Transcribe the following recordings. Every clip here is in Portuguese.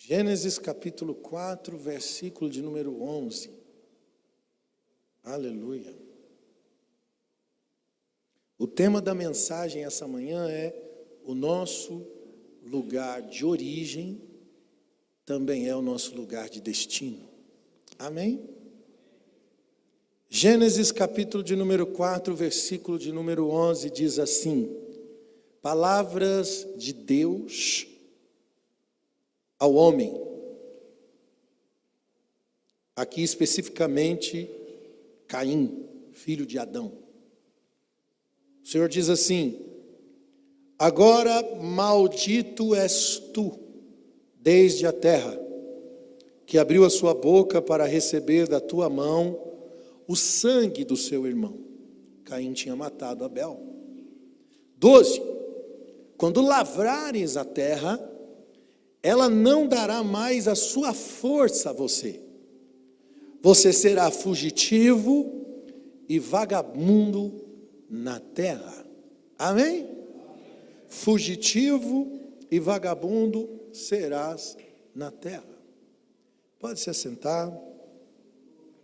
Gênesis capítulo 4, versículo de número 11. Aleluia. O tema da mensagem essa manhã é o nosso lugar de origem, também é o nosso lugar de destino. Amém? Gênesis capítulo de número 4, versículo de número 11 diz assim: palavras de Deus ao homem, aqui especificamente Caim, filho de Adão. O Senhor diz assim: agora maldito és tu, desde a terra, que abriu a sua boca para receber da tua mão o sangue do seu irmão. Caim tinha matado Abel. 12. Quando lavrares a terra, ela não dará mais a sua força a você. Você será fugitivo e vagabundo na terra. Amém? Fugitivo e vagabundo serás na terra. Pode se assentar.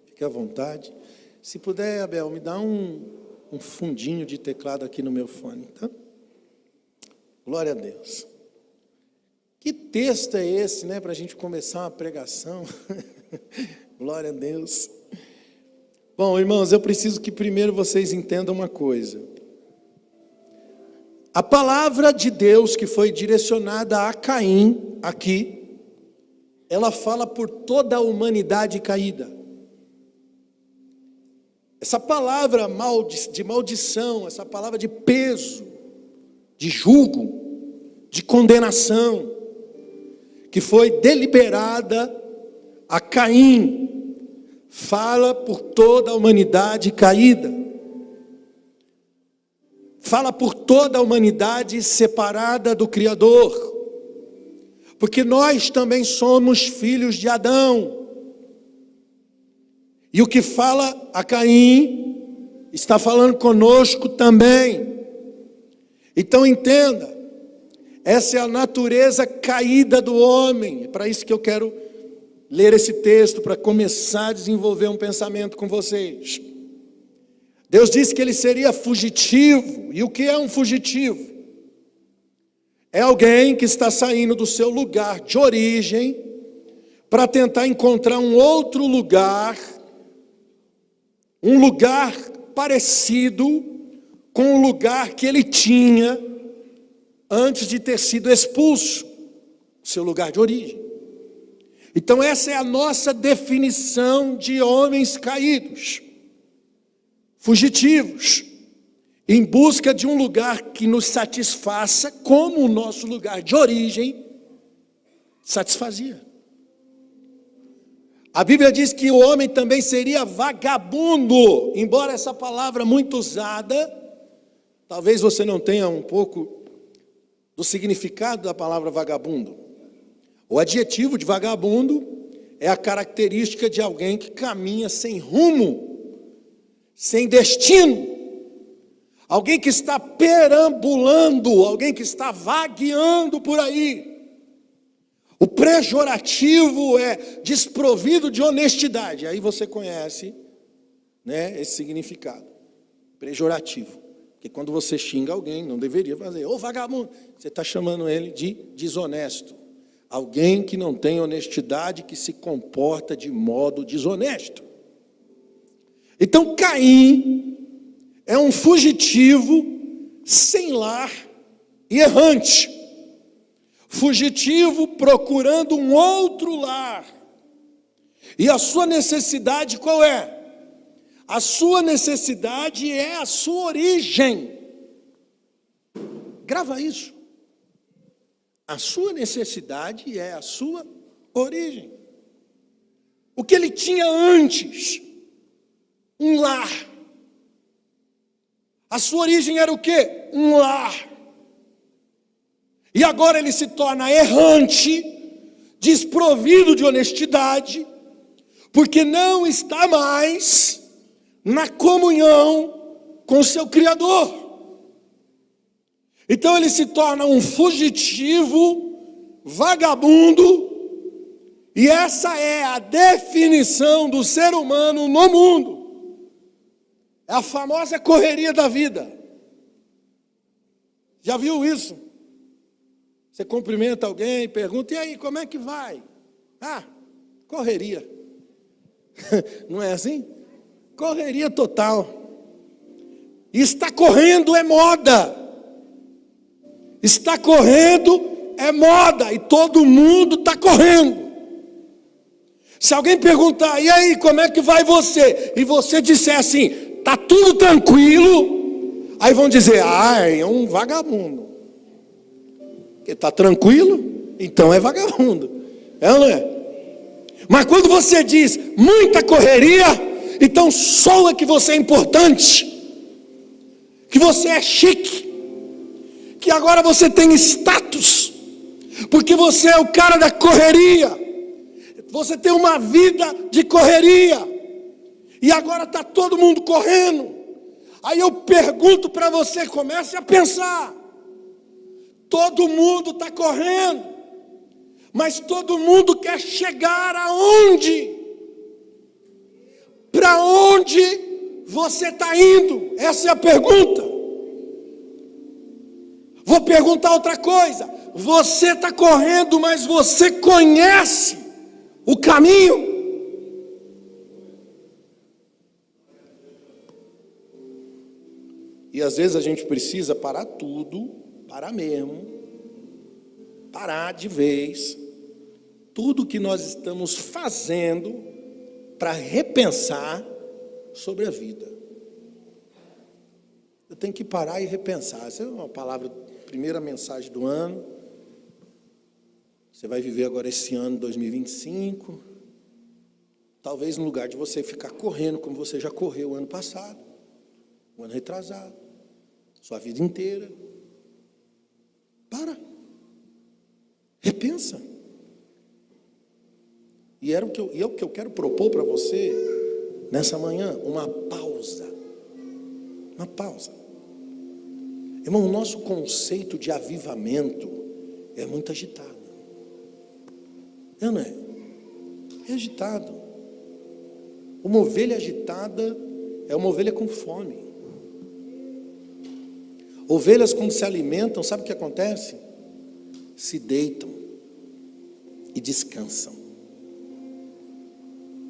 Fique à vontade. Se puder, Abel, me dá um fundinho de teclado aqui no meu fone, tá? Glória a Deus. Que texto é esse, né, para a gente começar uma pregação? Glória a Deus. Bom, irmãos, eu preciso que primeiro vocês entendam uma coisa. A palavra de Deus que foi direcionada a Caim, aqui, ela fala por toda a humanidade caída. Essa palavra de maldição, essa palavra de peso, de julgo, de condenação, que foi deliberada a Caim, fala por toda a humanidade caída. Fala por toda a humanidade separada do Criador. Porque nós também somos filhos de Adão. E o que fala a Caim, está falando conosco também. Então entenda. Essa é a natureza caída do homem. É para isso que eu quero ler esse texto, para começar a desenvolver um pensamento com vocês. Deus disse que ele seria fugitivo. E o que é um fugitivo? É alguém que está saindo do seu lugar de origem para tentar encontrar um outro lugar, um lugar parecido com o lugar que ele tinha antes de ter sido expulso do seu lugar de origem. Então essa é a nossa definição de homens caídos, fugitivos, em busca de um lugar que nos satisfaça como o nosso lugar de origem satisfazia. A Bíblia diz que o homem também seria vagabundo, embora essa palavra muito usada, talvez você não tenha um pouco do significado da palavra vagabundo. O adjetivo de vagabundo é a característica de alguém que caminha sem rumo, sem destino. Alguém que está perambulando, alguém que está vagueando por aí. O pejorativo é desprovido de honestidade. Aí você conhece, né, esse significado. Pejorativo. Porque quando você xinga alguém, não deveria fazer. Ô vagabundo, você está chamando ele de desonesto. Alguém que não tem honestidade, que se comporta de modo desonesto. Então Caim é um fugitivo, sem lar e errante. Fugitivo procurando um outro lar. E a sua necessidade qual é? A sua necessidade é a sua origem. Grava isso. A sua necessidade é a sua origem. O que ele tinha antes? Um lar. A sua origem era o quê? Um lar. E agora ele se torna errante, desprovido de honestidade, porque não está mais na comunhão com o seu Criador. Então ele se torna um fugitivo, vagabundo, E essa é a definição do ser humano no mundo. É a famosa correria da vida. Já viu isso? Você cumprimenta alguém, pergunta, e aí, como é que vai? Ah, correria. Não é assim? Correria total. E está correndo é moda. Está correndo é moda. E todo mundo está correndo. Se alguém perguntar, e aí, como é que vai você? E você disser assim, está tudo tranquilo. Aí vão dizer, é um vagabundo. Porque está tranquilo, então é vagabundo. É ou não é? Mas quando você diz muita correria, então soa que você é importante, que você é chique, que agora você tem status, porque você é o cara da correria, você tem uma vida de correria, e agora está todo mundo correndo. Aí eu pergunto para você, comece a pensar, todo mundo está correndo, mas todo mundo quer chegar aonde? Para onde você está indo? Essa é a pergunta. Vou perguntar outra coisa. Você está correndo, mas você conhece o caminho? E às vezes a gente precisa parar tudo, parar mesmo, parar de vez tudo que nós estamos fazendo para repensar sobre a vida. Eu tenho que parar e repensar. Essa é uma palavra, primeira mensagem do ano. Você vai viver agora esse ano 2025. Talvez no lugar de você ficar correndo como você já correu o ano passado, o ano retrasado, sua vida inteira. Para. Repensa. E é o que eu quero propor para você nessa manhã, uma pausa. Uma pausa. Irmão, o nosso conceito de avivamento é muito agitado. Não é? É agitado. Uma ovelha agitada é uma ovelha com fome. Ovelhas, quando se alimentam, sabe o que acontece? Se deitam e descansam.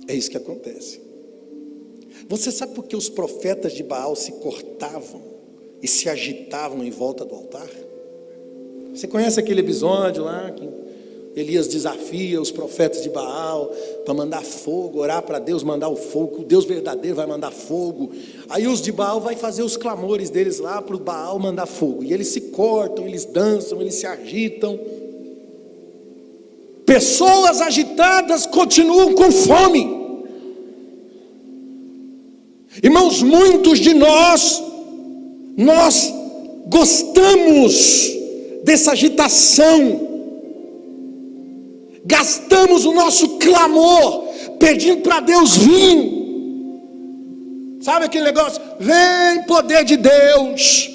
É isso que acontece. Você sabe por que os profetas de Baal se cortavam e se agitavam em volta do altar? Você conhece aquele episódio lá que Elias desafia os profetas de Baal para mandar fogo, orar para Deus mandar o fogo, o Deus verdadeiro vai mandar fogo. Aí os de Baal vai fazer os clamores deles lá para o Baal mandar fogo. E eles se cortam, eles dançam, eles se agitam. Pessoas agitadas continuam com fome. Irmãos, muitos de nós gostamos dessa agitação. Gastamos o nosso clamor pedindo para Deus vir. Sabe aquele negócio? Vem poder de Deus.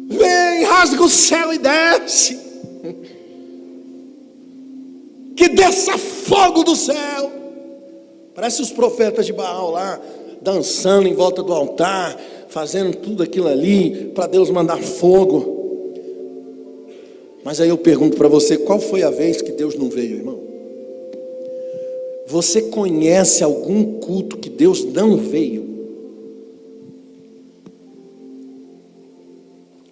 Vem, rasga o céu e desce. Que desça fogo do céu. Parece os profetas de Baal lá, dançando em volta do altar, fazendo tudo aquilo ali, para Deus mandar fogo. Mas aí eu pergunto para você, qual foi a vez que Deus não veio, irmão? Você conhece algum culto que Deus não veio?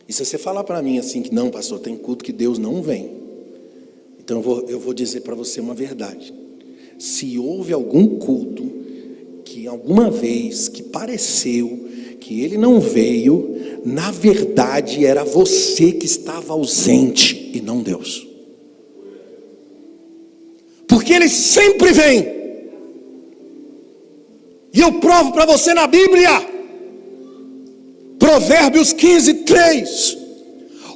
E se você falar para mim assim, que não, pastor, tem culto que Deus não vem, então eu vou dizer para você uma verdade. Se houve algum culto que alguma vez que pareceu que ele não veio, na verdade era você que estava ausente e não Deus. Porque ele sempre vem. E eu provo para você na Bíblia. Provérbios 15:3.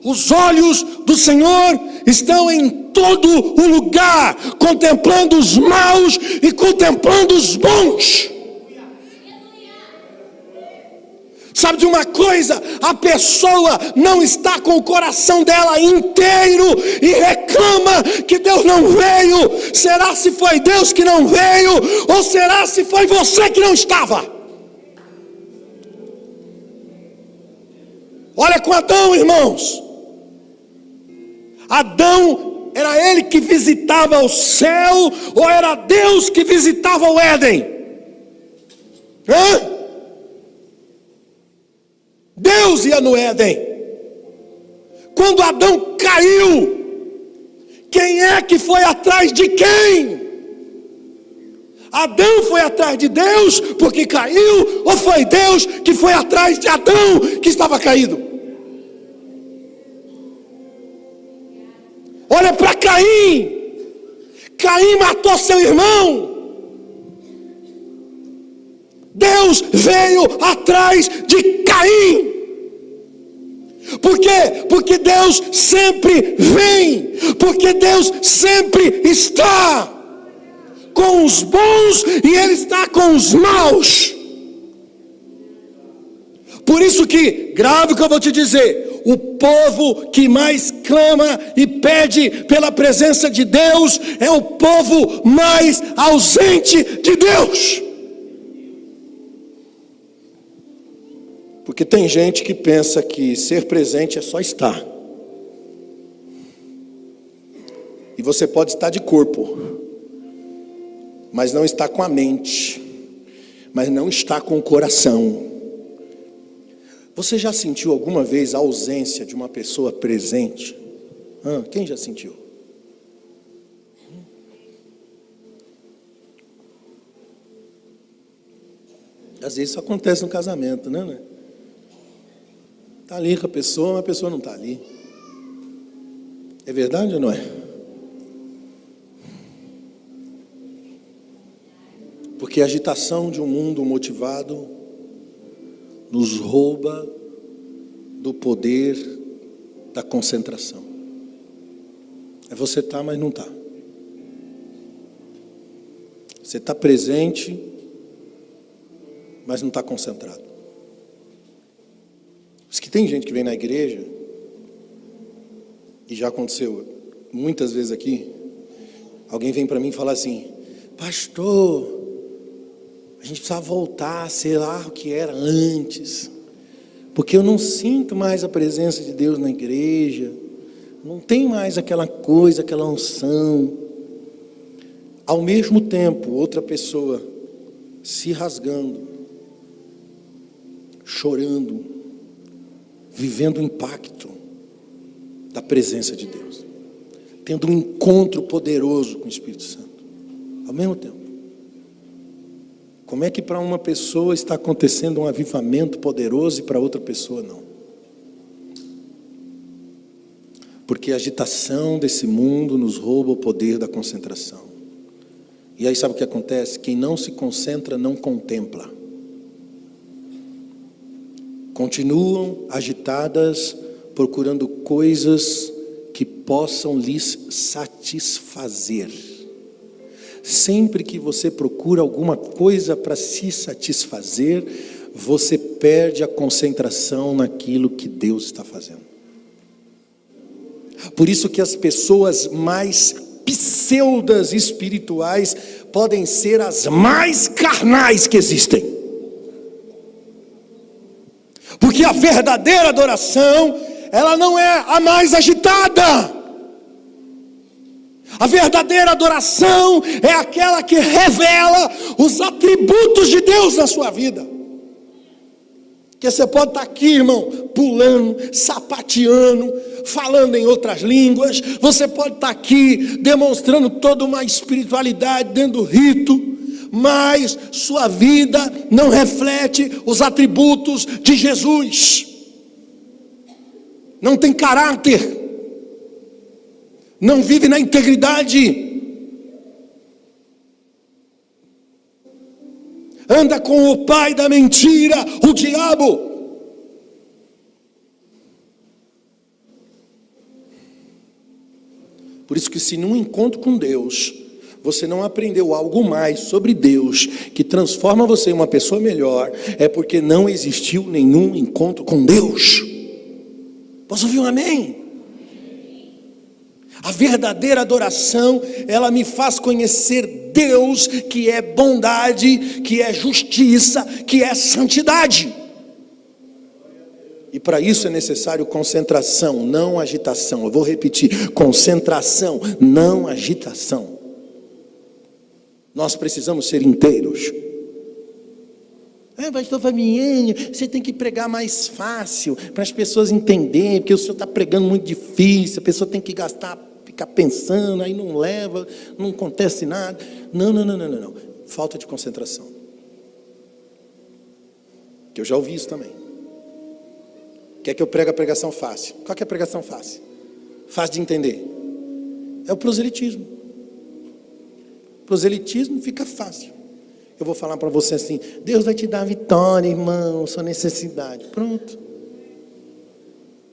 Os olhos do Senhor estão em todo o lugar, contemplando os maus e contemplando os bons. Sabe de uma coisa? A pessoa não está com o coração dela inteiro e reclama que Deus não veio. Será se foi Deus que não veio? Ou será se foi você que não estava? Olha com Adão, irmãos. Adão, era ele que visitava o céu, ou era Deus que visitava o Éden? Deus ia no Éden. Quando Adão caiu, quem é que foi atrás de quem? Adão foi atrás de Deus porque caiu, ou foi Deus que foi atrás de Adão que estava caído? Olha para Caim. Caim matou seu irmão. Deus veio atrás de Caim. Por quê? Porque Deus sempre vem. Porque Deus sempre está com os bons e Ele está com os maus. Por isso que, grave o que eu vou te dizer, o povo que mais clama e pede pela presença de Deus é o povo mais ausente de Deus. Porque tem gente que pensa que ser presente é só estar. E você pode estar de corpo, mas não está com a mente, mas não está com o coração. Você já sentiu alguma vez a ausência de uma pessoa presente? Quem já sentiu? Às vezes isso acontece no casamento, né? Está ali com a pessoa, mas a pessoa não está ali. É verdade ou não é? Porque a agitação de um mundo motivado nos rouba do poder da concentração. É você estar, mas não está. Você está presente, mas não está concentrado. Diz que tem gente que vem na igreja, e já aconteceu muitas vezes aqui, alguém vem para mim e fala assim: pastor, a gente precisa voltar, sei lá o que era antes, porque eu não sinto mais a presença de Deus na igreja, não tem mais aquela coisa, aquela unção. Ao mesmo tempo, outra pessoa se rasgando, chorando, vivendo o impacto da presença de Deus, tendo um encontro poderoso com o Espírito Santo, ao mesmo tempo. Como é que para uma pessoa está acontecendo um avivamento poderoso e para outra pessoa não? Porque a agitação desse mundo nos rouba o poder da concentração. E aí sabe o que acontece? Quem não se concentra não contempla. Continuam agitadas, procurando coisas que possam lhes satisfazer. Sempre que você procura alguma coisa para se satisfazer, você perde a concentração naquilo que Deus está fazendo. Por isso que as pessoas mais pseudas espirituais podem ser as mais carnais que existem. Porque a verdadeira adoração, ela não é a mais agitada. A verdadeira adoração é aquela que revela os atributos de Deus na sua vida. Porque você pode estar aqui, irmão, pulando, sapateando, falando em outras línguas. Você pode estar aqui demonstrando toda uma espiritualidade dentro do rito, mas sua vida não reflete os atributos de Jesus. Não tem caráter. Não vive na integridade. Anda com o pai da mentira, o diabo. Por isso que se num encontro com Deus, você não aprendeu algo mais sobre Deus que transforma você em uma pessoa melhor, é porque não existiu nenhum encontro com Deus. Posso ouvir um amém? A verdadeira adoração, ela me faz conhecer Deus, que é bondade, que é justiça, que é santidade. E para isso é necessário concentração, não agitação. Eu vou repetir: concentração, não agitação. Nós precisamos ser inteiros. Pastor Fabiano, você tem que pregar mais fácil, para as pessoas entenderem, porque o senhor está pregando muito difícil, a pessoa tem que ficar pensando, aí não leva, não acontece nada. Não. Falta de concentração. Que eu já ouvi isso também. Quer que eu pregue a pregação fácil? Qual que é a pregação fácil? Fácil de entender. É o proselitismo. Proselitismo fica fácil. Eu vou falar para você assim: Deus vai te dar vitória, irmão, sua necessidade. Pronto.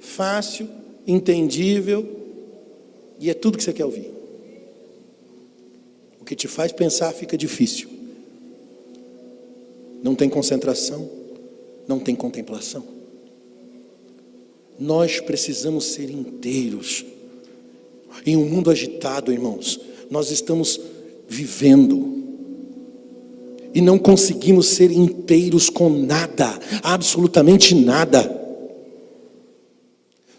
Fácil, entendível, e é tudo que você quer ouvir. O que te faz pensar fica difícil. Não tem concentração, não tem contemplação. Nós precisamos ser inteiros. Em um mundo agitado, irmãos, nós estamos vivendo e não conseguimos ser inteiros com nada, absolutamente nada.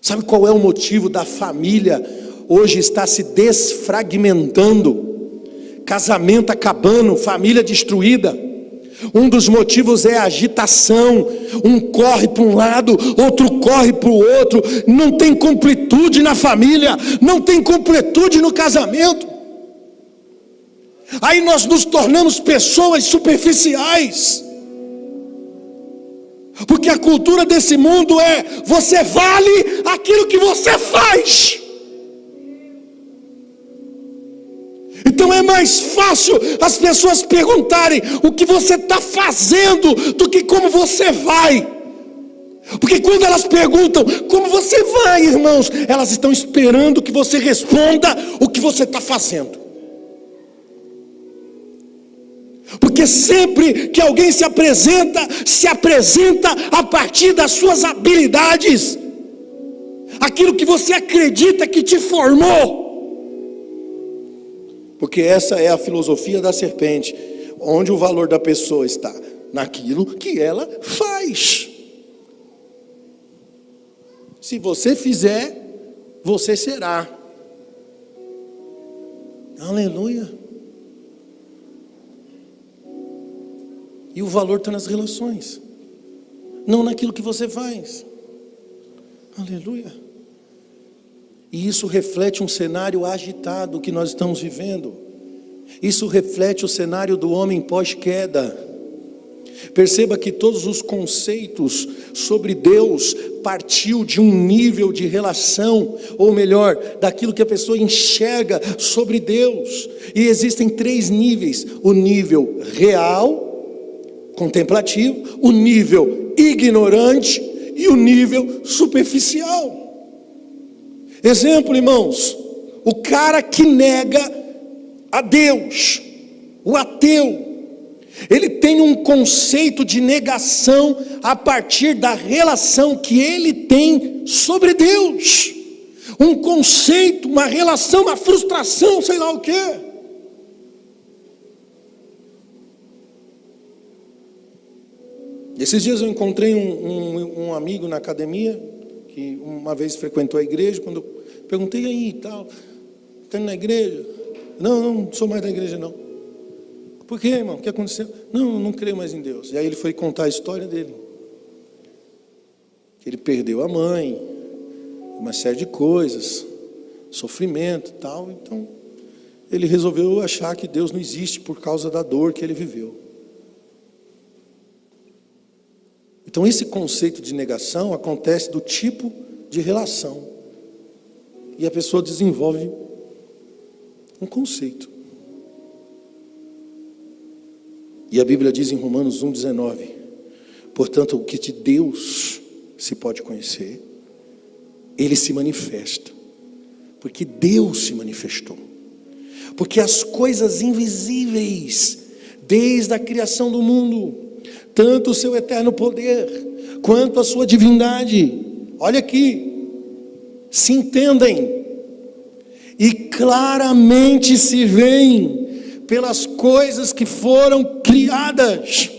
Sabe qual é o motivo da família hoje estar se desfragmentando? Casamento acabando, família destruída. Um dos motivos é a agitação. Um corre para um lado, outro corre para o outro. Não tem completude na família, não tem completude no casamento. Aí nós nos tornamos pessoas superficiais. Porque a cultura desse mundo é: você vale aquilo que você faz. Então é mais fácil as pessoas perguntarem o que você está fazendo do que como você vai. Porque quando elas perguntam como você vai, irmãos, elas estão esperando que você responda o que você está fazendo. Porque sempre que alguém se apresenta a partir das suas habilidades, aquilo que você acredita que te formou. Porque essa é a filosofia da serpente, onde o valor da pessoa está naquilo que ela faz. Se você fizer, você será. Aleluia. E o valor está nas relações, não naquilo que você faz. Aleluia. E isso reflete um cenário agitado que nós estamos vivendo. Isso reflete o cenário do homem pós-queda. Perceba que todos os conceitos sobre Deus partiu de um nível de relação, ou melhor, daquilo que a pessoa enxerga sobre Deus. E existem 3 níveis: o nível real, contemplativo, o nível ignorante e o nível superficial. Exemplo, irmãos, o cara que nega a Deus, o ateu, ele tem um conceito de negação a partir da relação que ele tem sobre Deus. Um conceito, uma relação, uma frustração, sei lá o quê. Esses dias eu encontrei um amigo na academia, que uma vez frequentou a igreja. Quando eu perguntei aí e tal, está indo na igreja? Não sou mais da igreja não. Por quê, irmão? O que aconteceu? Não creio mais em Deus. E aí ele foi contar a história dele. Ele perdeu a mãe, uma série de coisas, sofrimento e tal. Então ele resolveu achar que Deus não existe por causa da dor que ele viveu. Então esse conceito de negação acontece do tipo de relação. E a pessoa desenvolve um conceito. E a Bíblia diz em Romanos 1,19: portanto, o que de Deus se pode conhecer, Ele se manifesta, porque Deus se manifestou. Porque as coisas invisíveis, desde a criação do mundo, tanto o seu eterno poder, quanto a sua divindade, olha aqui, se entendem, e claramente se veem pelas coisas que foram criadas.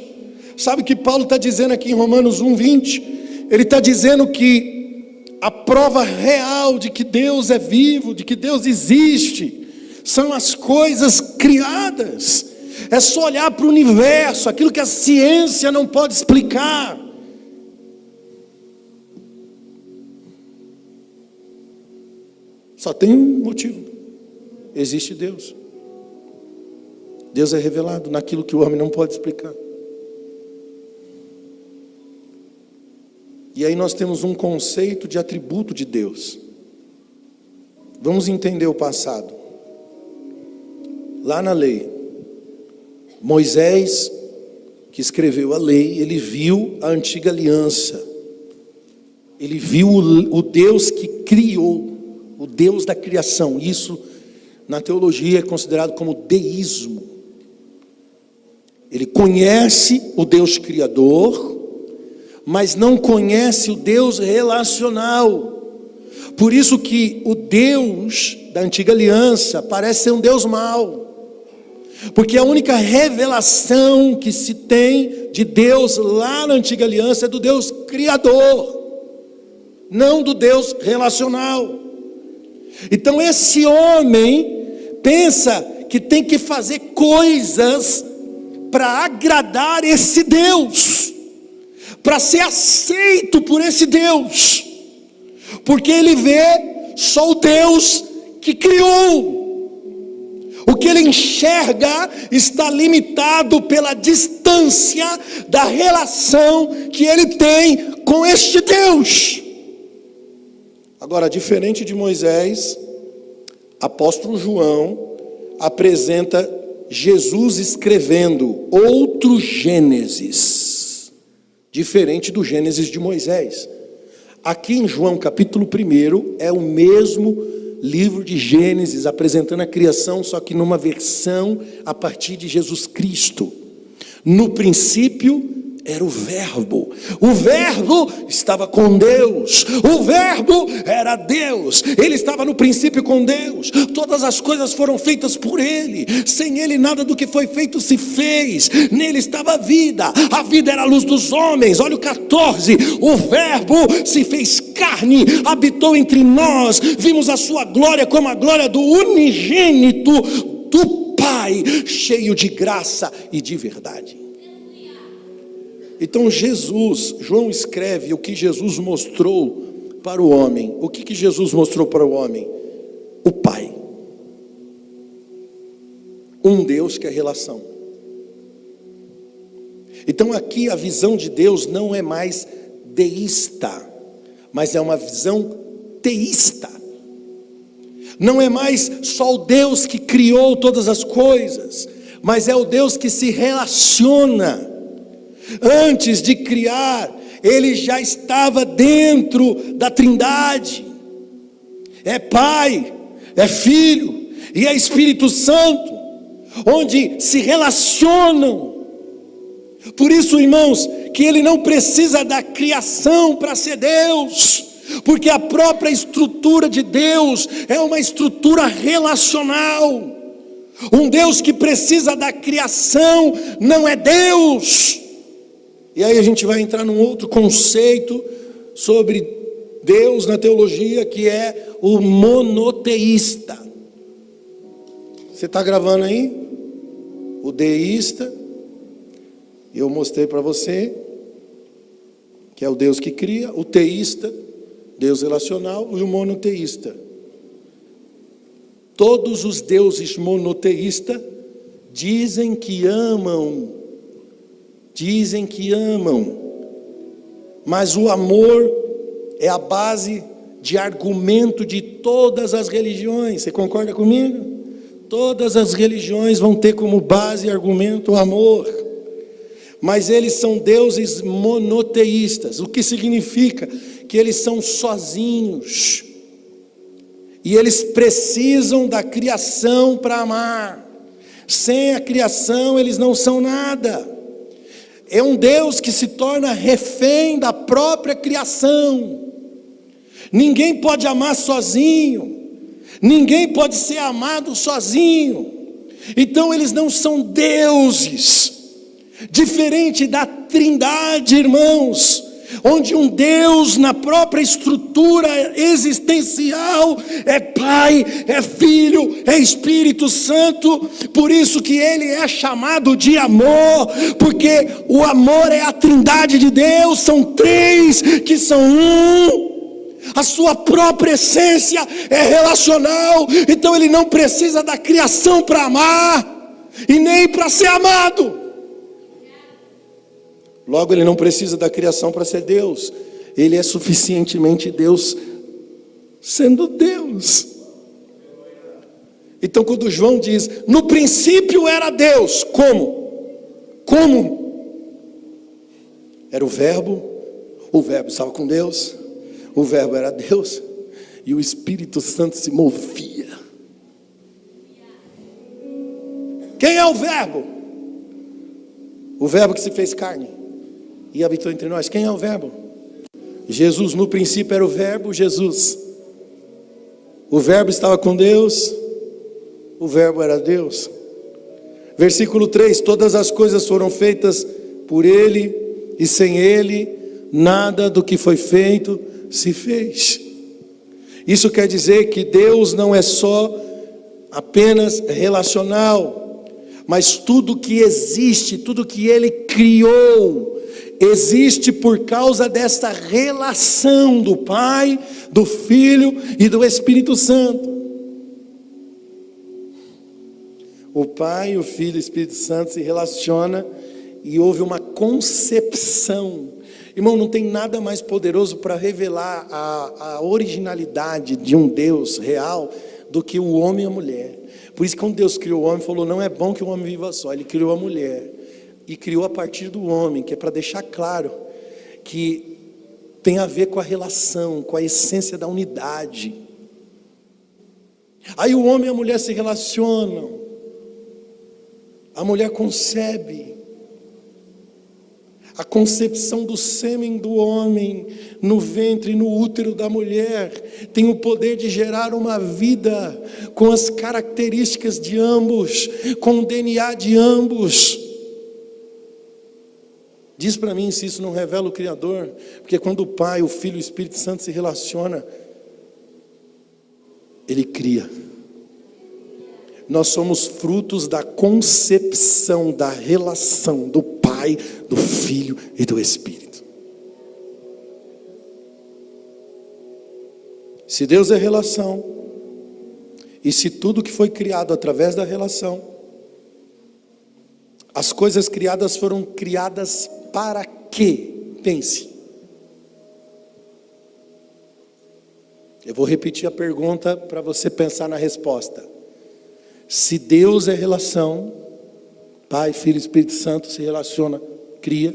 Sabe o que Paulo está dizendo aqui em Romanos 1:20? Ele está dizendo que a prova real de que Deus é vivo, de que Deus existe, são as coisas criadas. É só olhar para o universo, aquilo que a ciência não pode explicar. Só tem um motivo: existe Deus. Deus é revelado naquilo que o homem não pode explicar. E aí nós temos um conceito de atributo de Deus. Vamos entender o passado. Lá na lei, Moisés, que escreveu a lei, ele viu a antiga aliança. Ele viu o Deus que criou, o Deus da criação. Isso na teologia é considerado como deísmo. Ele conhece o Deus criador, mas não conhece o Deus relacional. Por isso que o Deus da antiga aliança parece ser um Deus mau. Porque a única revelação que se tem de Deus lá na antiga aliança é do Deus criador, não do Deus relacional. Então esse homem pensa que tem que fazer coisas para agradar esse Deus, para ser aceito por esse Deus, porque ele vê só o Deus que criou. O que ele enxerga está limitado pela distância da relação que ele tem com este Deus. Agora, diferente de Moisés, apóstolo João apresenta Jesus escrevendo outro Gênesis, diferente do Gênesis de Moisés. Aqui em João capítulo 1 é o mesmo livro de Gênesis, apresentando a criação, só que numa versão a partir de Jesus Cristo. No princípio era o Verbo estava com Deus, o Verbo era Deus, ele estava no princípio com Deus, todas as coisas foram feitas por ele, sem ele nada do que foi feito se fez, nele estava a vida era a luz dos homens. Olha o 14, o Verbo se fez carne, habitou entre nós, vimos a sua glória como a glória do unigênito do Pai, cheio de graça e de verdade. Então João escreve o que Jesus mostrou para o homem. O que Jesus mostrou para o homem? O Pai. Um Deus que é relação. Então aqui a visão de Deus não é mais deísta, mas é uma visão teísta. Não é mais só o Deus que criou todas as coisas, mas é o Deus que se relaciona. Antes de criar, ele já estava dentro da Trindade. É Pai, é Filho e é Espírito Santo, onde se relacionam. Por isso, irmãos, que ele não precisa da criação para ser Deus, porque a própria estrutura de Deus é uma estrutura relacional. Um Deus que precisa da criação não é Deus. E aí a gente vai entrar num outro conceito sobre Deus na teologia, que é o monoteísta. Você está gravando aí? O deísta, eu mostrei para você, que é o Deus que cria. O teísta, Deus relacional, e o monoteísta. Todos os deuses monoteístas dizem que amam, mas o amor é a base de argumento de todas as religiões. Você concorda comigo? Todas as religiões vão ter como base e argumento o amor, mas eles são deuses monoteístas, o que significa que eles são sozinhos. E eles precisam da criação para amar. Sem a criação eles não são nada. É um Deus que se torna refém da própria criação. Ninguém pode amar sozinho. Ninguém pode ser amado sozinho. Então eles não são deuses. Diferente da Trindade, irmãos, onde um Deus na própria estrutura existencial é Pai, é Filho, é Espírito Santo. Por isso que ele é chamado de amor, porque o amor é a Trindade de Deus. São três que são um. A sua própria essência é relacional. Então ele não precisa da criação para amar e nem para ser amado. Logo, ele não precisa da criação para ser Deus. Ele é suficientemente Deus, sendo Deus. Então, quando João diz, no princípio era Deus, como? Era o Verbo estava com Deus, o Verbo era Deus, e o Espírito Santo se movia. Quem é o Verbo? O Verbo que se fez carne e habitou entre nós. Quem é o Verbo? Jesus. No princípio era o Verbo, Jesus. O Verbo estava com Deus, o Verbo era Deus. Versículo 3: todas as coisas foram feitas por Ele, e sem Ele nada do que foi feito se fez. Isso quer dizer que Deus não é só apenas relacional, mas tudo que existe, tudo que Ele criou, existe por causa desta relação do Pai, do Filho e do Espírito Santo. O Pai, o Filho e o Espírito Santo se relacionam e houve uma concepção. Irmão, não tem nada mais poderoso para revelar a originalidade de um Deus real do que o homem e a mulher. Por isso que quando Deus criou o homem, falou, não é bom que o homem viva só. Ele criou a mulher e criou a partir do homem, que é para deixar claro que tem a ver com a relação, com a essência da unidade. Aí o homem e a mulher se relacionam, a mulher concebe. A concepção do sêmen do homem no ventre e no útero da mulher tem o poder de gerar uma vida com as características de ambos, com o DNA de ambos. Diz para mim se isso não revela o Criador, porque quando o Pai, o Filho e o Espírito Santo se relacionam, Ele cria. Nós somos frutos da concepção, da relação do Pai, do Filho e do Espírito. Se Deus é relação, e se tudo que foi criado através da relação, as coisas criadas foram criadas para quê? Pense. Eu vou repetir a pergunta para você pensar na resposta. Se Deus é relação, Pai, Filho e Espírito Santo se relaciona, cria.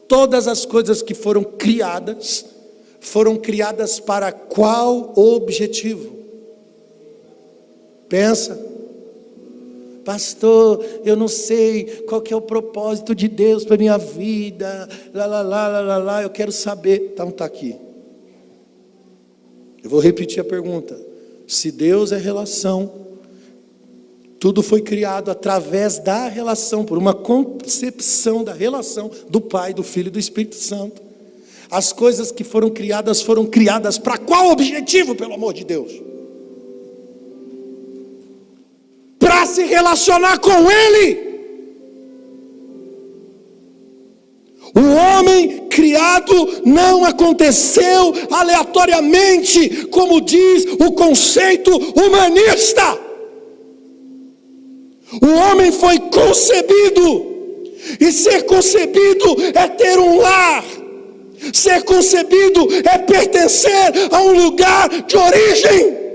Todas as coisas que foram criadas para qual objetivo? Pensa. Pastor, eu não sei qual que é o propósito de Deus para a minha vida, eu quero saber. Então está aqui. Eu vou repetir a pergunta. Se Deus é relação, tudo foi criado através da relação, por uma concepção da relação do Pai, do Filho e do Espírito Santo. As coisas que foram criadas para qual objetivo, pelo amor de Deus? Para se relacionar com Ele. O homem criado não aconteceu aleatoriamente, como diz o conceito humanista. O homem foi concebido, e ser concebido é ter um lar, ser concebido é pertencer a um lugar de origem.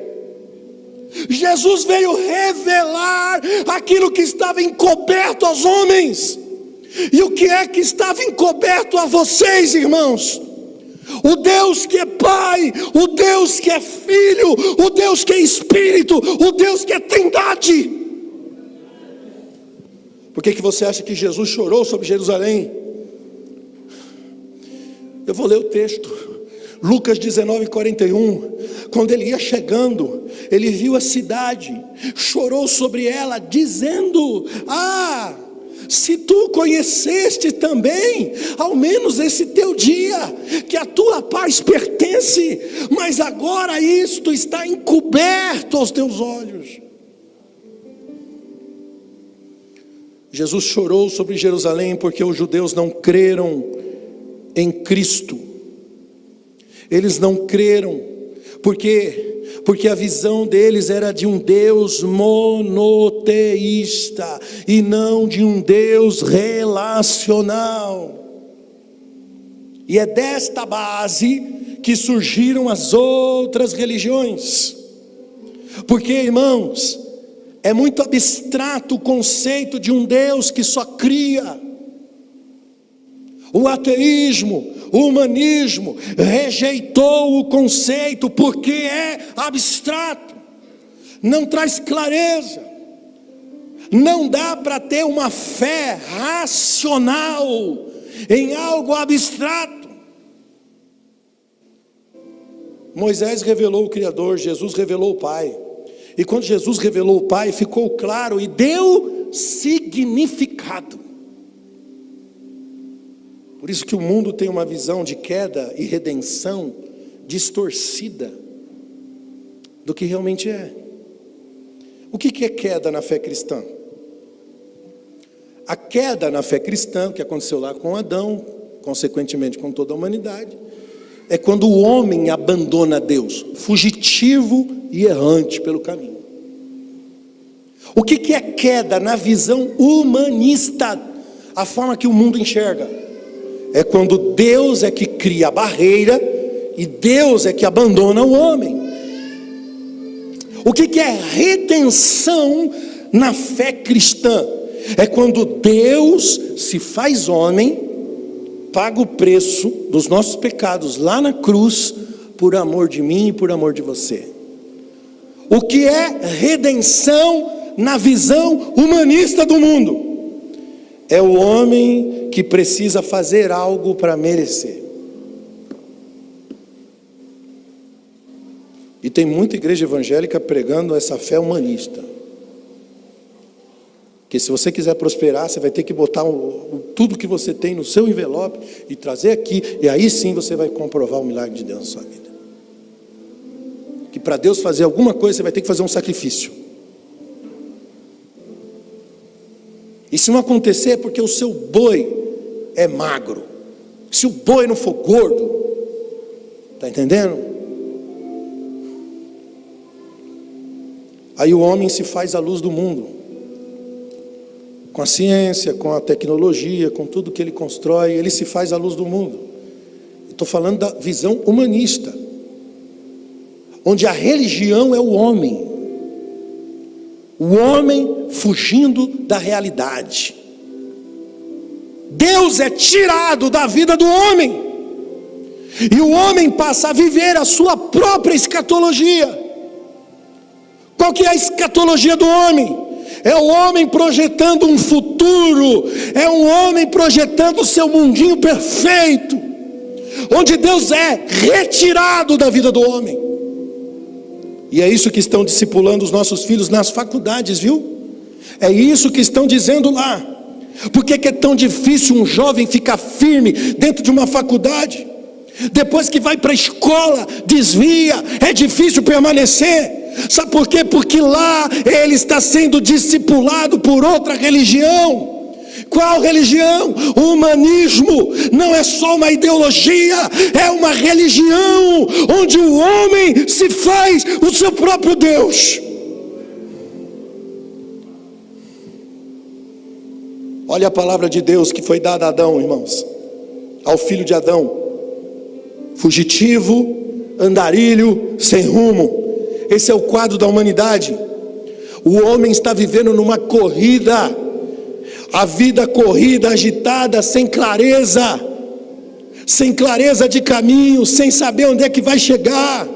Jesus veio revelar aquilo que estava encoberto aos homens. E o que é que estava encoberto a vocês, irmãos? o Deus que é Pai, o Deus que é Filho, o Deus que é Espírito, o Deus que é Trindade. Por que você acha que Jesus chorou sobre Jerusalém? Eu vou ler o texto. Lucas 19:41, quando ele ia chegando, ele viu a cidade, chorou sobre ela, dizendo: se tu conheceste também, ao menos esse teu dia, que a tua paz pertence, mas agora isto está encoberto aos teus olhos. Jesus chorou sobre Jerusalém porque os judeus não creram em Cristo. Eles não creram, porque a visão deles era de um Deus monoteísta, e não de um Deus relacional. E é desta base que surgiram as outras religiões. Porque, irmãos, é muito abstrato o conceito de um Deus que só cria. O ateísmo, o humanismo rejeitou o conceito porque é abstrato, não traz clareza, não dá para ter uma fé racional em algo abstrato. Moisés revelou o Criador, Jesus revelou o Pai, e quando Jesus revelou o Pai, ficou claro e deu significado. Por isso que o mundo tem uma visão de queda e redenção distorcida do que realmente é. O que é queda na fé cristã? A queda na fé cristã, que aconteceu lá com Adão, consequentemente com toda a humanidade, é quando o homem abandona Deus, fugitivo e errante pelo caminho. O que é queda na visão humanista, a forma que o mundo enxerga? É quando Deus é que cria a barreira e Deus é que abandona o homem. O que é redenção na fé cristã? É quando Deus se faz homem, paga o preço dos nossos pecados lá na cruz, por amor de mim e por amor de você. O que é redenção na visão humanista do mundo? É o homem que precisa fazer algo para merecer. E tem muita igreja evangélica pregando essa fé humanista. Que se você quiser prosperar, você vai ter que botar tudo que você tem no seu envelope e trazer aqui, e aí sim você vai comprovar o milagre de Deus na sua vida. Que para Deus fazer alguma coisa, você vai ter que fazer um sacrifício. E se não acontecer, é porque o seu boi é magro. Se o boi não for gordo, está entendendo? Aí o homem se faz a luz do mundo, com a ciência, com a tecnologia, com tudo que ele constrói, ele se faz a luz do mundo. Estou falando da visão humanista, onde a religião é o homem fugindo da realidade. Deus é tirado da vida do homem, e o homem passa a viver a sua própria escatologia. Qual que é a escatologia do homem? É o homem projetando um futuro, é um homem projetando o seu mundinho perfeito, onde Deus é retirado da vida do homem. E é isso que estão discipulando os nossos filhos nas faculdades, viu? É isso que estão dizendo lá. Por que é tão difícil um jovem ficar firme dentro de uma faculdade? Depois que vai para a escola, desvia, é difícil permanecer. Sabe por quê? Porque lá ele está sendo discipulado por outra religião. Qual religião? O humanismo não é só uma ideologia, é uma religião onde o homem se faz o seu próprio Deus. Olha a palavra de Deus que foi dada a Adão, irmãos, ao filho de Adão: fugitivo, andarilho, sem rumo. Esse é o quadro da humanidade. O homem está vivendo numa corrida, a vida corrida, agitada, sem clareza, sem clareza de caminho, sem saber onde é que vai chegar.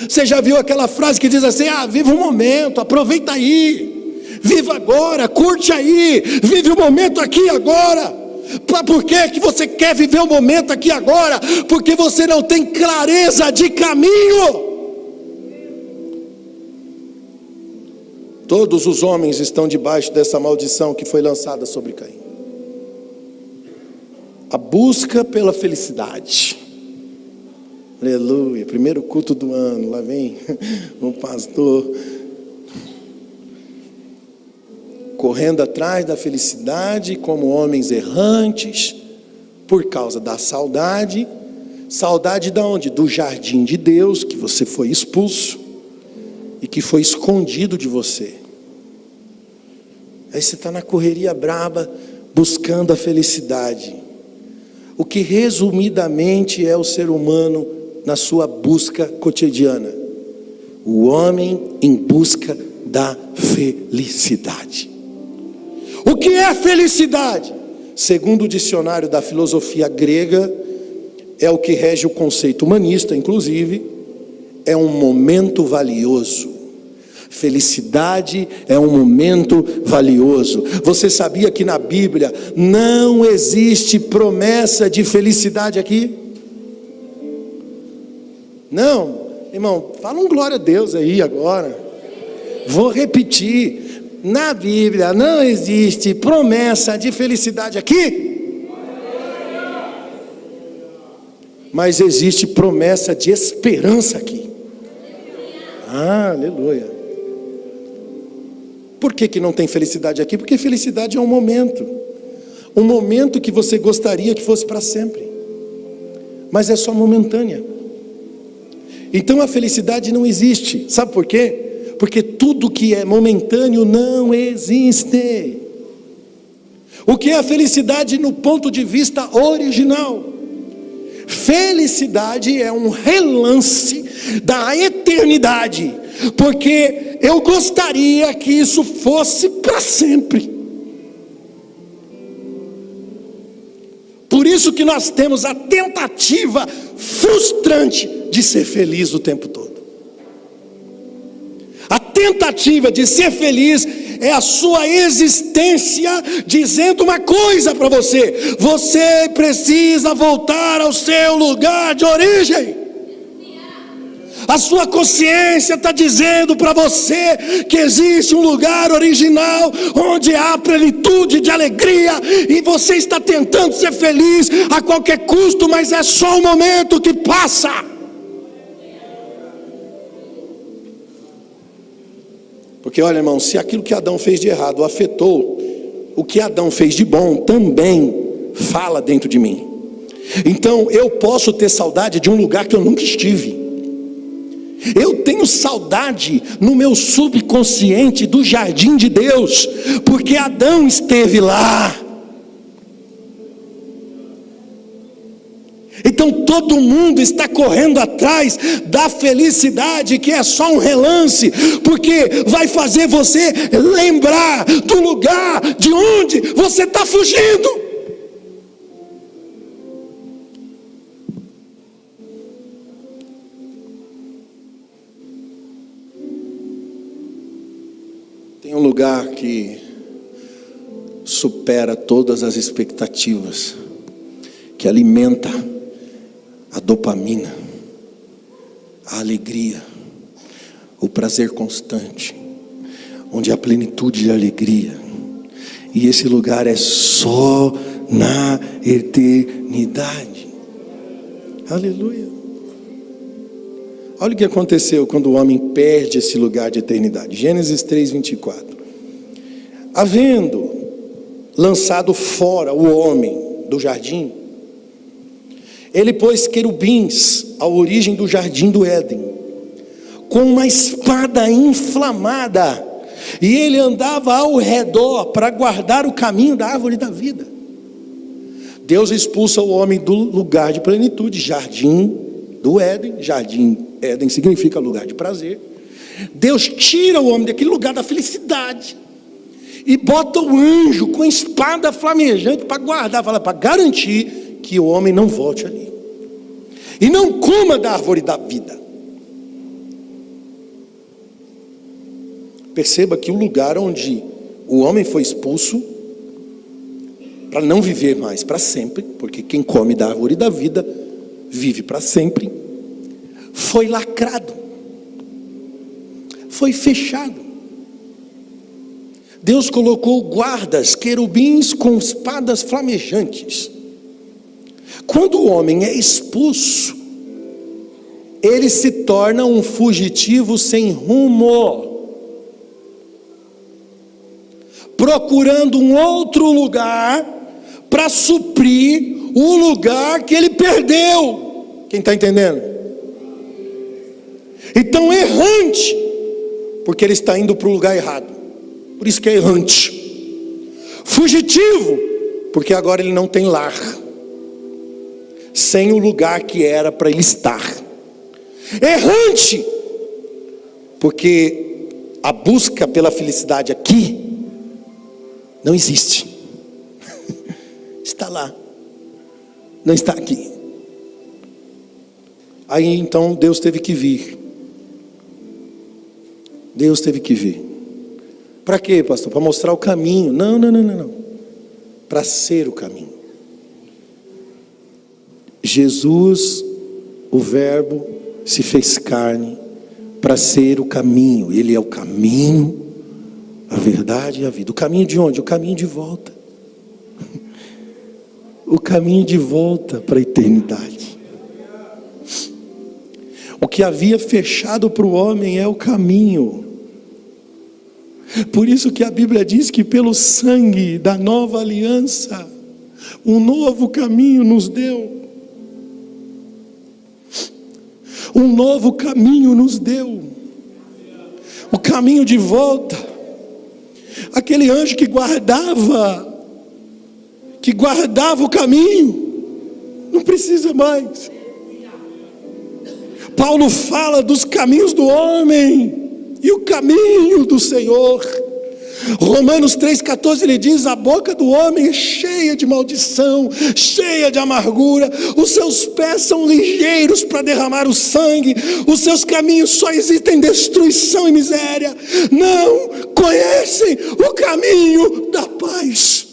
Você já viu aquela frase que diz assim: viva o momento, aproveita aí, viva agora, curte aí, vive o momento aqui agora. Por que você quer viver o momento aqui agora? Porque você não tem clareza de caminho. Todos os homens estão debaixo dessa maldição que foi lançada sobre Caim. A busca pela felicidade. Aleluia, primeiro culto do ano, lá vem um pastor correndo atrás da felicidade como homens errantes, por causa da saudade. Saudade de onde? Do jardim de Deus, que você foi expulso e que foi escondido de você. Aí você está na correria braba, buscando a felicidade. O que resumidamente é o ser humano na sua busca cotidiana? O homem em busca da felicidade. O que é felicidade? Segundo o dicionário da filosofia grega, é o que rege o conceito humanista, inclusive, é um momento valioso. Felicidade é um momento valioso. Você sabia que na Bíblia não existe promessa de felicidade aqui? Não, irmão, fala um glória a Deus aí agora. Vou repetir. Na Bíblia não existe promessa de felicidade aqui, mas existe promessa de esperança aqui. Aleluia. Por que não tem felicidade aqui? Porque felicidade é um momento que você gostaria que fosse para sempre, mas é só momentânea. Então a felicidade não existe. Sabe por quê? Porque tudo que é momentâneo não existe. O que é a felicidade no ponto de vista original? Felicidade é um relance da eternidade, porque eu gostaria que isso fosse para sempre. Por isso que nós temos a tentativa frustrante de ser feliz o tempo todo. A tentativa de ser feliz é a sua existência dizendo uma coisa para você: você precisa voltar ao seu lugar de origem. A sua consciência está dizendo para você que existe um lugar original onde há plenitude de alegria, e você está tentando ser feliz a qualquer custo, mas é só um momento que passa. Porque olha, irmão, se aquilo que Adão fez de errado afetou o que Adão fez de bom, também fala dentro de mim. Então eu posso ter saudade de um lugar que eu nunca estive. Eu tenho saudade no meu subconsciente do jardim de Deus, porque Adão esteve lá. Então todo mundo está correndo atrás da felicidade, que é só um relance, porque vai fazer você lembrar do lugar de onde você está fugindo. Tem um lugar que supera todas as expectativas, que alimenta a dopamina, a alegria, o prazer constante, onde há plenitude de alegria, e esse lugar é só na eternidade. Aleluia. Olha o que aconteceu quando o homem perde esse lugar de eternidade. Gênesis 3:24. Havendo lançado fora o homem do jardim, ele pôs querubins à origem do jardim do Éden, com uma espada inflamada, e ele andava ao redor para guardar o caminho da árvore da vida. Deus expulsa o homem do lugar de plenitude, jardim do Éden. Jardim, Éden significa lugar de prazer. Deus tira o homem daquele lugar da felicidade e bota o anjo com a espada flamejante para guardar, para garantir que o homem não volte ali. e não coma da árvore da vida. Perceba que o lugar onde o homem foi expulso, para não viver mais para sempre, porque quem come da árvore da vida, vive para sempre, foi lacrado, foi fechado. Deus colocou guardas, querubins com espadas flamejantes. Quando o homem é expulso, ele se torna um fugitivo sem rumo, procurando um outro lugar para suprir o lugar que ele perdeu. Quem está entendendo? Então, errante, porque ele está indo para o lugar errado, por isso que é errante. Fugitivo, porque agora ele não tem lar, sem o lugar que era para ele estar. Errante, porque a busca pela felicidade aqui não existe. Está lá, não está aqui. Aí então Deus teve que vir. Deus teve que vir. Para quê, pastor? Para mostrar o caminho? Não. Para ser o caminho. Jesus, o Verbo, se fez carne para ser o caminho. Ele é o caminho, a verdade e a vida. O caminho de onde? O caminho de volta. O caminho de volta para a eternidade. O que havia fechado para o homem é o caminho. Por isso que a Bíblia diz que pelo sangue da nova aliança, um novo caminho nos deu. Um novo caminho nos deu. O caminho de volta. Aquele anjo que guardava o caminho, não precisa mais. Paulo fala dos caminhos do homem e o caminho do Senhor. Romanos 3,14 ele diz: a boca do homem é cheia de maldição, cheia de amargura, os seus pés são ligeiros para derramar o sangue, os seus caminhos só existem destruição e miséria, não conhecem o caminho da paz.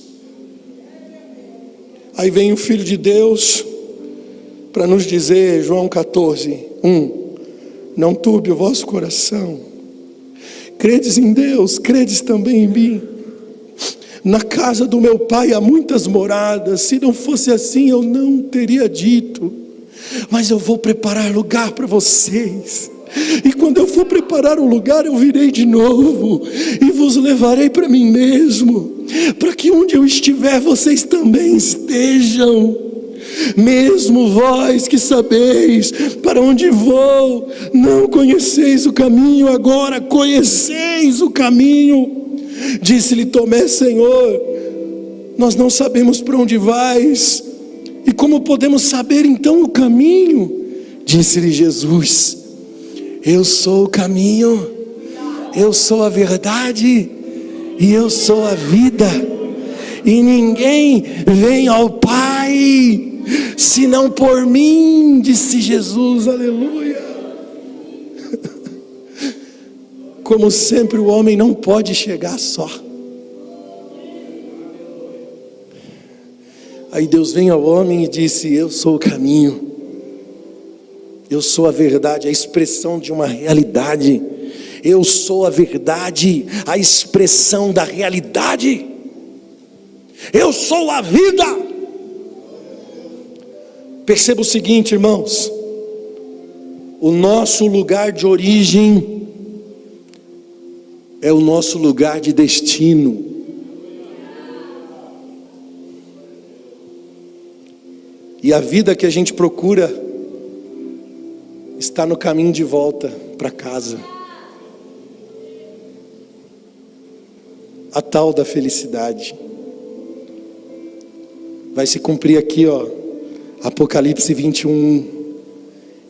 Aí vem o Filho de Deus para nos dizer, João 14:1, não turbe o vosso coração, credes em Deus, credes também em mim. Na casa do meu pai há muitas moradas, se não fosse assim eu não teria dito, mas eu vou preparar lugar para vocês, e quando eu for preparar o lugar eu virei de novo, e vos levarei para mim mesmo, para que onde eu estiver vocês também estejam. Mesmo vós que sabeis para onde vou, não conheceis o caminho, agora conheceis o caminho. Disse-lhe Tomé: Senhor, nós não sabemos para onde vais, e como podemos saber então o caminho? Disse-lhe Jesus: eu sou o caminho, eu sou a verdade e eu sou a vida, e ninguém vem ao Pai senão por mim, disse Jesus. Aleluia. Como sempre, o homem não pode chegar só. Aí Deus vem ao homem e disse: eu sou o caminho, eu sou a verdade, a expressão de uma realidade. Eu sou a verdade, a expressão da realidade. Eu sou a vida. Perceba o seguinte, irmãos: o nosso lugar de origem é o nosso lugar de destino. E a vida que a gente procura está no caminho de volta para casa. A tal da felicidade vai se cumprir aqui, Apocalipse 21.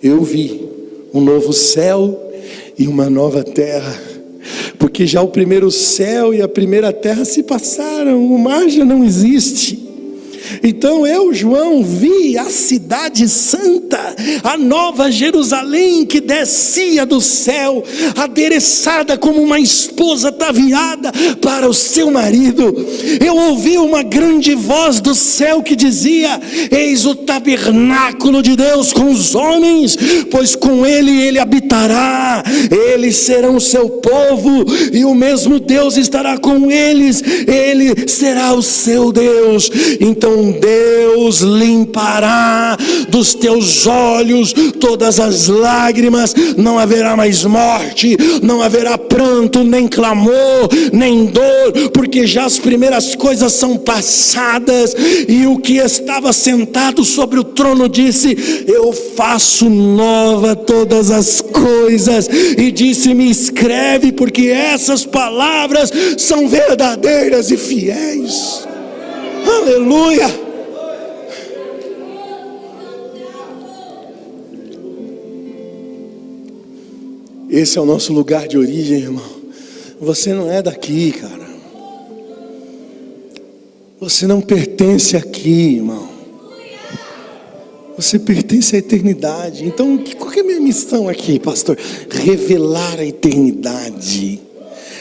Eu vi um novo céu e uma nova terra, porque já o primeiro céu e a primeira terra se passaram, o mar já não existe. Então eu, João, vi a cidade santa, a nova Jerusalém que descia do céu, adereçada como uma esposa ataviada para o seu marido. Eu ouvi uma grande voz do céu que dizia: eis o tabernáculo de Deus com os homens, pois com ele habitará, eles serão o seu povo, e o mesmo Deus estará com eles, ele será o seu Deus. Então Deus limpará dos teus olhos todas as lágrimas, não haverá mais morte, não haverá pranto, nem clamor, nem dor, porque já as primeiras coisas são passadas. E o que estava sentado sobre o trono disse: eu faço nova todas as coisas, e disse-me: escreve, porque essas palavras são verdadeiras e fiéis. Aleluia. Esse é o nosso lugar de origem, irmão. Você não é daqui, cara. Você não pertence aqui, irmão. Você pertence à eternidade. Então, qual que é a minha missão aqui, pastor? Revelar a eternidade.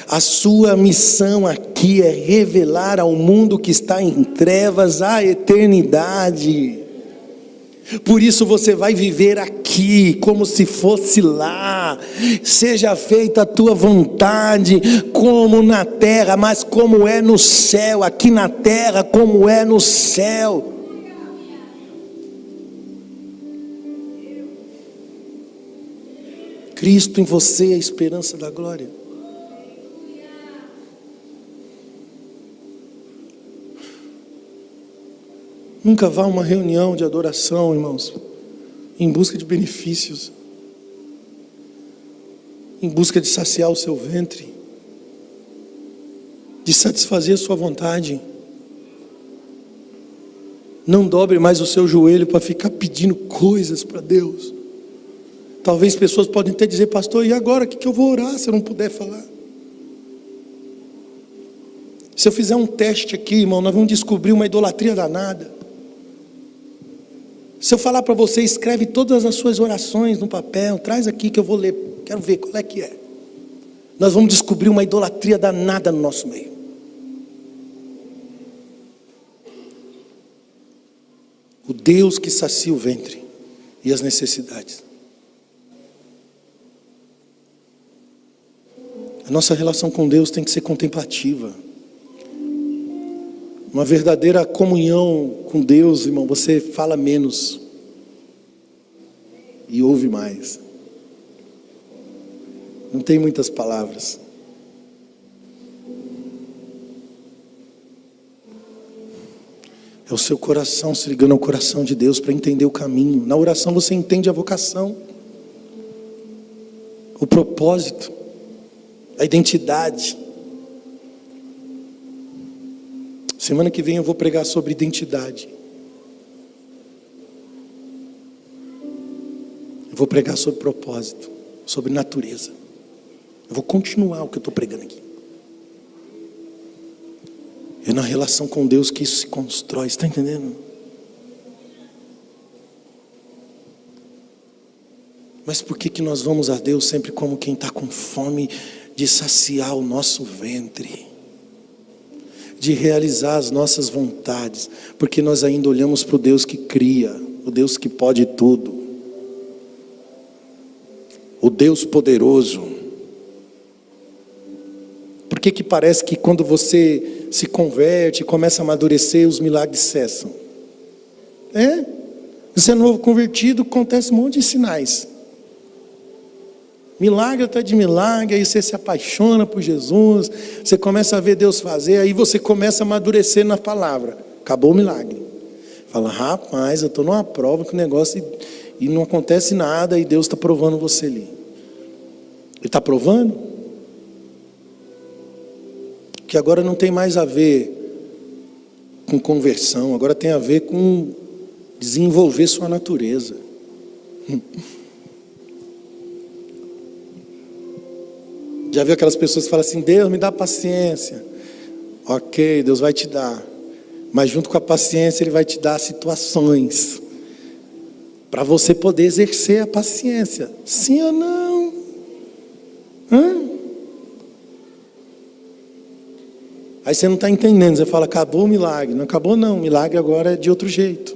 A sua missão aqui é revelar ao mundo que está em trevas a eternidade. Por isso você vai viver aqui como se fosse lá. Seja feita a tua vontade, como na terra, mas como é no céu. Aqui na terra, como é no céu. Cristo em você é a esperança da glória. Nunca vá a uma reunião de adoração, irmãos, em busca de benefícios, em busca de saciar o seu ventre, de satisfazer a sua vontade. Não dobre mais o seu joelho para ficar pedindo coisas para Deus. Talvez pessoas podem até dizer: pastor, e agora o que eu vou orar se eu não puder falar? Se eu fizer um teste aqui, irmão, nós vamos descobrir uma idolatria danada. Se eu falar para você: escreve todas as suas orações no papel, traz aqui que eu vou ler, quero ver qual é que é. Nós vamos descobrir uma idolatria danada no nosso meio. O Deus que sacia o ventre e as necessidades. A nossa relação com Deus tem que ser contemplativa. Uma verdadeira comunhão com Deus, irmão, você fala menos e ouve mais. Não tem muitas palavras. É o seu coração se ligando ao coração de Deus para entender o caminho. Na oração você entende a vocação, o propósito, a identidade. Semana que vem eu vou pregar sobre identidade. Eu vou pregar sobre propósito, sobre natureza. Eu vou continuar o que eu estou pregando aqui. É na relação com Deus que isso se constrói, está entendendo? Mas por que nós vamos a Deus sempre como quem está com fome de saciar o nosso ventre? De realizar as nossas vontades, porque nós ainda olhamos para o Deus que cria, o Deus que pode tudo, o Deus poderoso. Por que parece que quando você se converte, começa a amadurecer, os milagres cessam? Você é novo convertido, acontece um monte de sinais. Milagre atrás de milagre, aí você se apaixona por Jesus, você começa a ver Deus fazer, aí você começa a amadurecer na palavra. Acabou o milagre. Fala: rapaz, eu estou numa prova que o negócio e não acontece nada, e Deus está provando você ali. Ele está provando? Que agora não tem mais a ver com conversão, agora tem a ver com desenvolver sua natureza. Já viu aquelas pessoas que falam assim: Deus me dá paciência. Ok, Deus vai te dar. Mas junto com a paciência Ele vai te dar situações para você poder exercer a paciência. Sim ou não? Aí você não está entendendo, você fala, acabou o milagre. Não acabou não, o milagre agora é de outro jeito.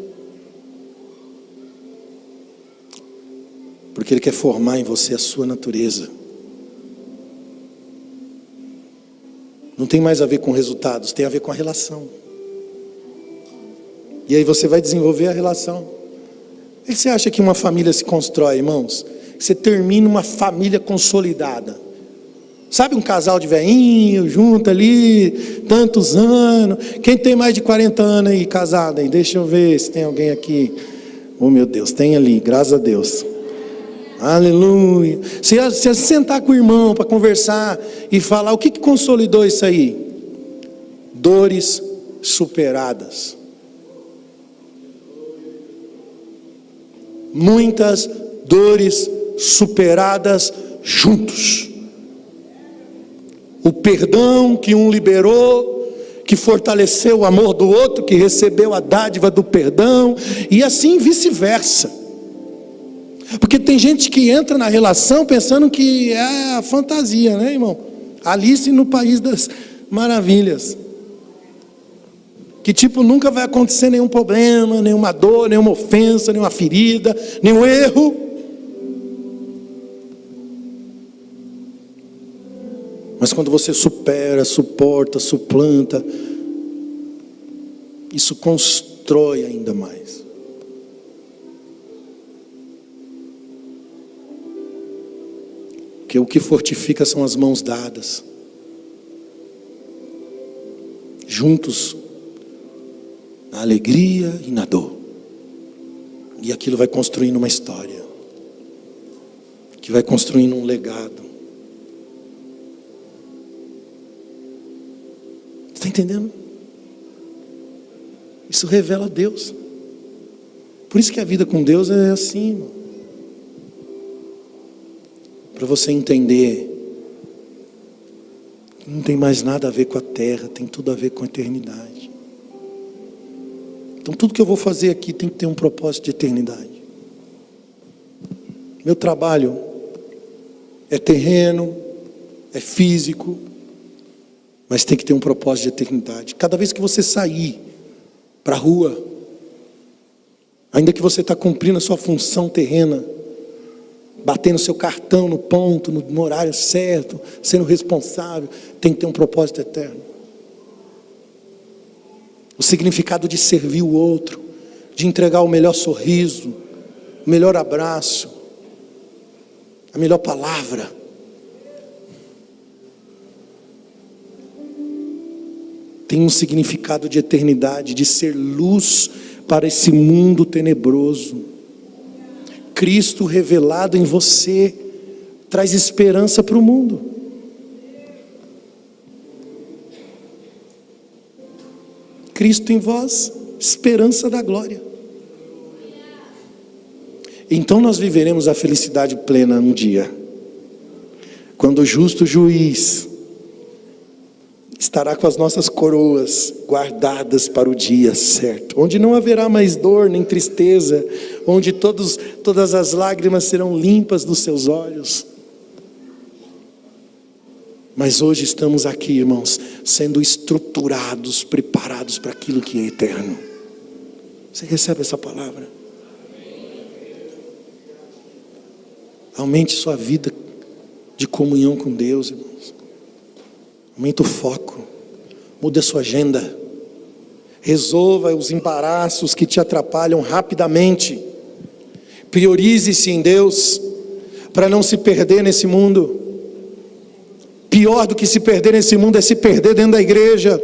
Porque Ele quer formar em você a sua natureza. Não tem mais a ver com resultados, tem a ver com a relação. E aí você vai desenvolver a relação. Por que você acha que uma família se constrói, irmãos? Você termina uma família consolidada. Sabe um casal de velhinho, junto ali, tantos anos. Quem tem mais de 40 anos aí, casado aí? Deixa eu ver se tem alguém aqui. Oh meu Deus, tem ali, graças a Deus. Aleluia. Se sentar com o irmão para conversar e falar, o que consolidou isso aí? Dores superadas. Muitas dores superadas juntos. O perdão que um liberou, que fortaleceu o amor do outro, que recebeu a dádiva do perdão, e assim vice-versa. Porque tem gente que entra na relação pensando que é a fantasia, né, irmão? Alice no País das Maravilhas. Que tipo, nunca vai acontecer nenhum problema, nenhuma dor, nenhuma ofensa, nenhuma ferida, nenhum erro. Mas quando você supera, suporta, suplanta, isso constrói ainda mais. Porque o que fortifica são as mãos dadas. Juntos, na alegria e na dor. E aquilo vai construindo uma história. Que vai construindo um legado. Está entendendo? Isso revela Deus. Por isso que a vida com Deus é assim, irmão. Para você entender que não tem mais nada a ver com a terra, tem tudo a ver com a eternidade. Então tudo que eu vou fazer aqui tem que ter um propósito de eternidade. Meu trabalho é terreno, é físico, mas tem que ter um propósito de eternidade. Cada vez que você sair para a rua, ainda que você está cumprindo a sua função terrena, batendo seu cartão no ponto, no horário certo, sendo responsável, tem que ter um propósito eterno. O significado de servir o outro, de entregar o melhor sorriso, o melhor abraço, a melhor palavra. Tem um significado de eternidade, de ser luz para esse mundo tenebroso. Cristo revelado em você traz esperança para o mundo. Cristo em vós, esperança da glória. Então nós viveremos a felicidade plena um dia, quando o justo juiz estará com as nossas coroas guardadas para o dia certo, onde não haverá mais dor nem tristeza, onde todas as lágrimas serão limpas dos seus olhos. Mas hoje estamos aqui, irmãos, sendo estruturados, preparados para aquilo que é eterno. Você recebe essa palavra? Aumente sua vida de comunhão com Deus, irmãos. Aumente o foco. Mude a sua agenda. Resolva os embaraços que te atrapalham rapidamente. Priorize-se em Deus, para não se perder nesse mundo. Pior do que se perder nesse mundo é se perder dentro da igreja.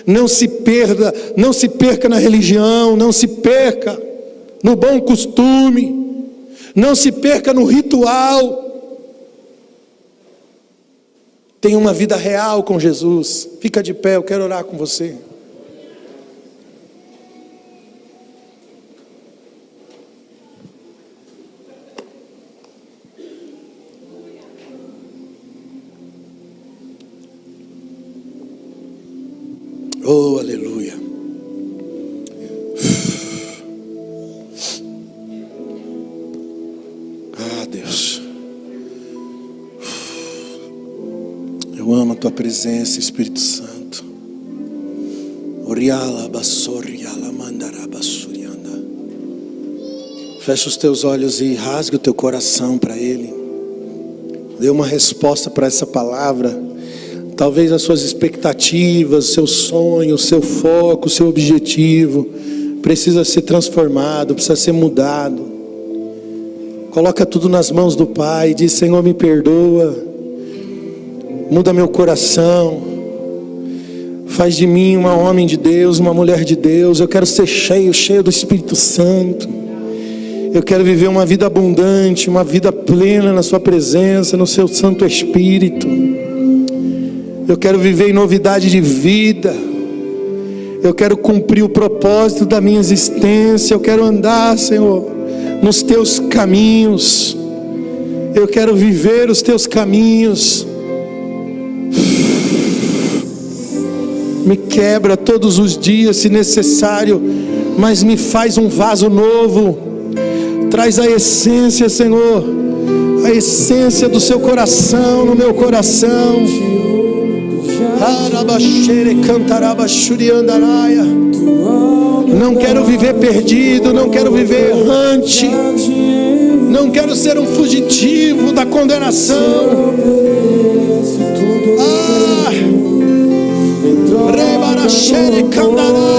Não se perca na religião, não se perca no bom costume, não se perca no ritual. Tenha uma vida real com Jesus. Fica de pé, eu quero orar com você. Oh, aleluia. tua presença, Espírito Santo. Fecha os teus olhos e rasga o teu coração para Ele. Dê uma resposta para essa palavra. Talvez as suas expectativas, seu sonho, seu foco, seu objetivo precisa ser transformado, precisa ser mudado. Coloca tudo nas mãos do Pai. Diz: Senhor, me perdoa. Muda meu coração. Faz de mim um homem de Deus, uma mulher de Deus. Eu quero ser cheio do Espírito Santo. Eu quero viver uma vida abundante, uma vida plena na sua presença, no seu Santo Espírito. Eu quero viver em novidade de vida. Eu quero cumprir o propósito da minha existência. Eu quero andar, Senhor, nos teus caminhos. Eu quero viver os teus caminhos. Me quebra todos os dias, se necessário, mas me faz um vaso novo. Traz a essência, Senhor, a essência do seu coração no meu coração. Não quero viver perdido, não quero viver errante, não quero ser um fugitivo da condenação. Rebarachere candará.